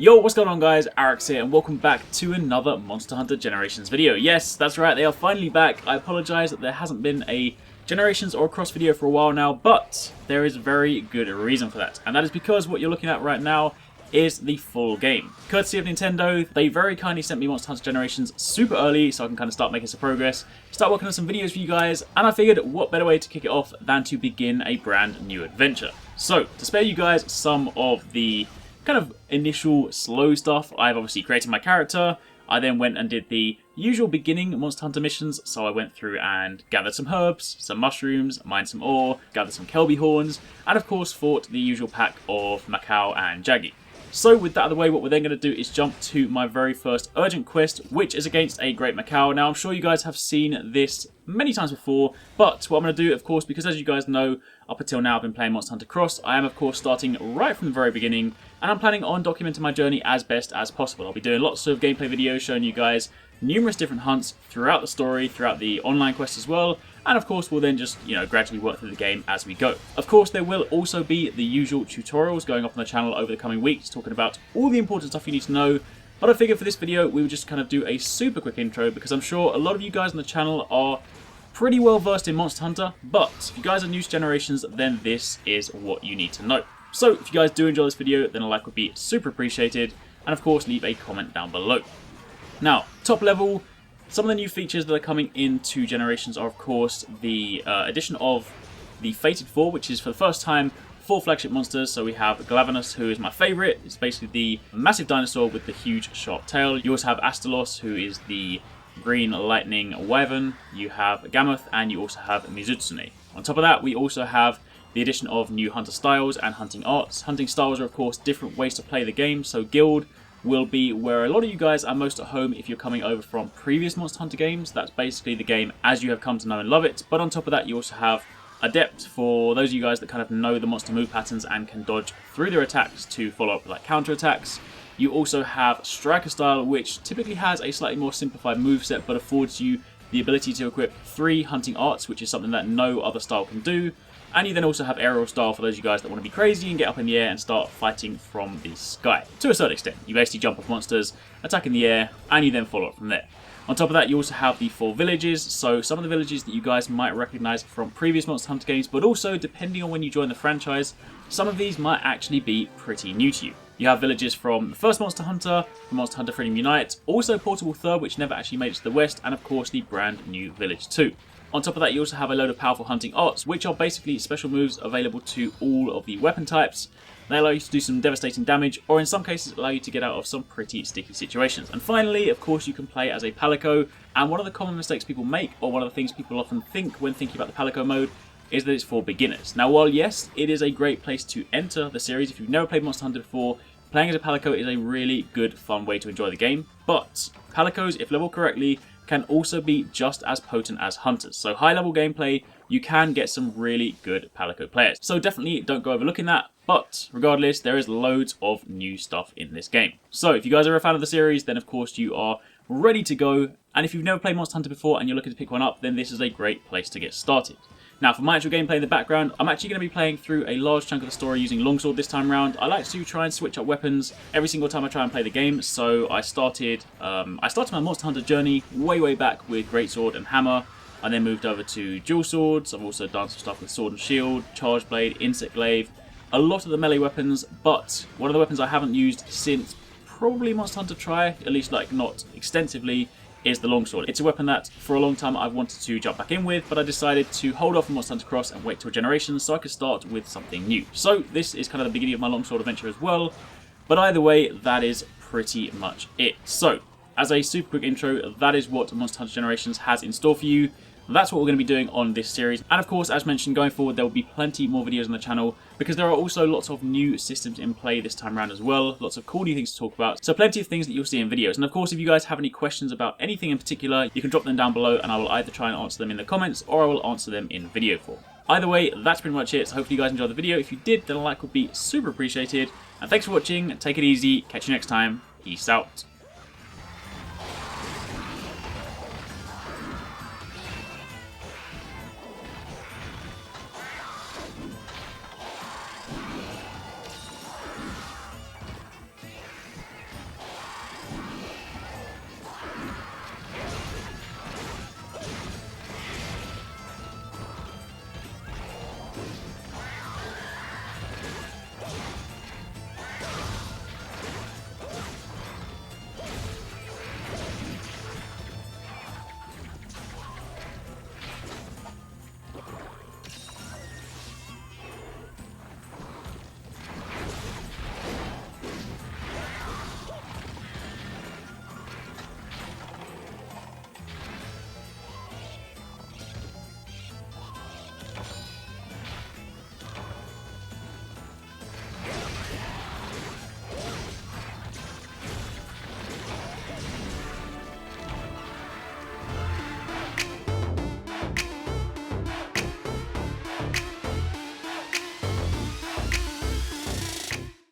Yo, what's going on guys, Arekkz here and welcome back to another Monster Hunter Generations video. Yes, that's right, they are finally back. I apologise that there hasn't been a Generations or a Cross video for a while now, but there is a very good reason for that. And that is because what you're looking at right now is the full game. Courtesy of Nintendo, they very kindly sent me Monster Hunter Generations super early so I can kind of start making some progress, start working on some videos for you guys, and I figured what better way to kick it off than to begin a brand new adventure. So, to spare you guys some of the kind of initial slow stuff, I've obviously created my character. I then went and did the usual beginning Monster Hunter missions, so I went through and gathered some herbs, some mushrooms, mined some ore, gathered some Kelby horns, and of course fought the usual pack of Macau and Jaggi. So with that out of the way, what we're then going to do is jump to my very first urgent quest, which is against a Great Macau. Now I'm sure you guys have seen this many times before, but what I'm going to do, of course, because as you guys know, up until now I've been playing Monster Hunter Cross, I am of course starting right from the very beginning, and I'm planning on documenting my journey as best as possible. I'll be doing lots of gameplay videos showing you guys numerous different hunts throughout the story, throughout the online quest as well, and of course we'll then just, gradually work through the game as we go. Of course there will also be the usual tutorials going up on the channel over the coming weeks, talking about all the important stuff you need to know, but I figured for this video we would just kind of do a super quick intro because I'm sure a lot of you guys on the channel are pretty well versed in Monster Hunter, but if you guys are new to Generations, then this is what you need to know. So if you guys do enjoy this video, then a like would be super appreciated, and of course leave a comment down below. Now, top level, some of the new features that are coming into Generations are of course the addition of the Fated 4, which is for the first time 4 flagship monsters. So we have Glavenus, who is my favourite. It's basically the massive dinosaur with the huge sharp tail. You also have Astalos, who is the green lightning wyvern. You have Gammoth, and you also have Mizutsune. On top of that, we also have the addition of new hunter styles and hunting arts. Hunting styles are of course different ways to play the game, so Guild will be where a lot of you guys are most at home if you're coming over from previous Monster Hunter games. That's basically the game as you have come to know and love it. But on top of that, you also have Adept for those of you guys that kind of know the monster move patterns and can dodge through their attacks to follow up with like counter attacks. You also have Striker style, which typically has a slightly more simplified moveset but affords you the ability to equip 3 hunting arts, which is something that no other style can do. And you then also have aerial style for those of you guys that want to be crazy and get up in the air and start fighting from the sky. To a certain extent, you basically jump off monsters, attack in the air, and you then follow up from there. On top of that, you also have the 4 villages, so some of the villages that you guys might recognise from previous Monster Hunter games, but also, depending on when you join the franchise, some of these might actually be pretty new to you. You have villages from the first Monster Hunter, from Monster Hunter Freedom Unite, also Portable Third, which never actually made it to the West, and of course the brand new Village 2. On top of that, you also have a load of powerful hunting arts, which are basically special moves available to all of the weapon types. They allow you to do some devastating damage, or in some cases allow you to get out of some pretty sticky situations. And finally, of course, you can play as a Palico, and one of the common mistakes people make, or one of the things people often think when thinking about the Palico mode, is that it's for beginners. Now, while yes, it is a great place to enter the series, if you've never played Monster Hunter before, playing as a Palico is a really good, fun way to enjoy the game. But Palicos, if leveled correctly, can also be just as potent as hunters. So high level gameplay, you can get some really good Palico players. So definitely don't go overlooking that, but regardless, there is loads of new stuff in this game. So if you guys are a fan of the series, then of course you are ready to go. And if you've never played Monster Hunter before and you're looking to pick one up, then this is a great place to get started. Now for my actual gameplay in the background, I'm actually going to be playing through a large chunk of the story using Longsword this time around. I like to try and switch up weapons every single time I try and play the game, so I started my Monster Hunter journey way back with Greatsword and Hammer. I then moved over to Dual Swords. I've also done some stuff with Sword and Shield, Charge Blade, Insect Glaive, a lot of the melee weapons, but one of the weapons I haven't used since probably Monster Hunter Tri, at least like not extensively, is the Longsword. It's a weapon that for a long time I've wanted to jump back in with, but I decided to hold off on Monster Hunter Cross and wait till Generations so I could start with something new. So this is kind of the beginning of my Longsword adventure as well, but either way, that is pretty much it. So, as a super quick intro, that is what Monster Hunter Generations has in store for you. That's what we're going to be doing on this series, and of course, as mentioned, going forward there will be plenty more videos on the channel because there are also lots of new systems in play this time around as well, lots of cool new things to talk about, so plenty of things that you'll see in videos. And of course, if you guys have any questions about anything in particular, you can drop them down below and I will either try and answer them in the comments or I will answer them in video form. Either way, that's pretty much it, so hopefully you guys enjoyed the video. If you did, then a like would be super appreciated, and thanks for watching, take it easy, catch you next time, peace out.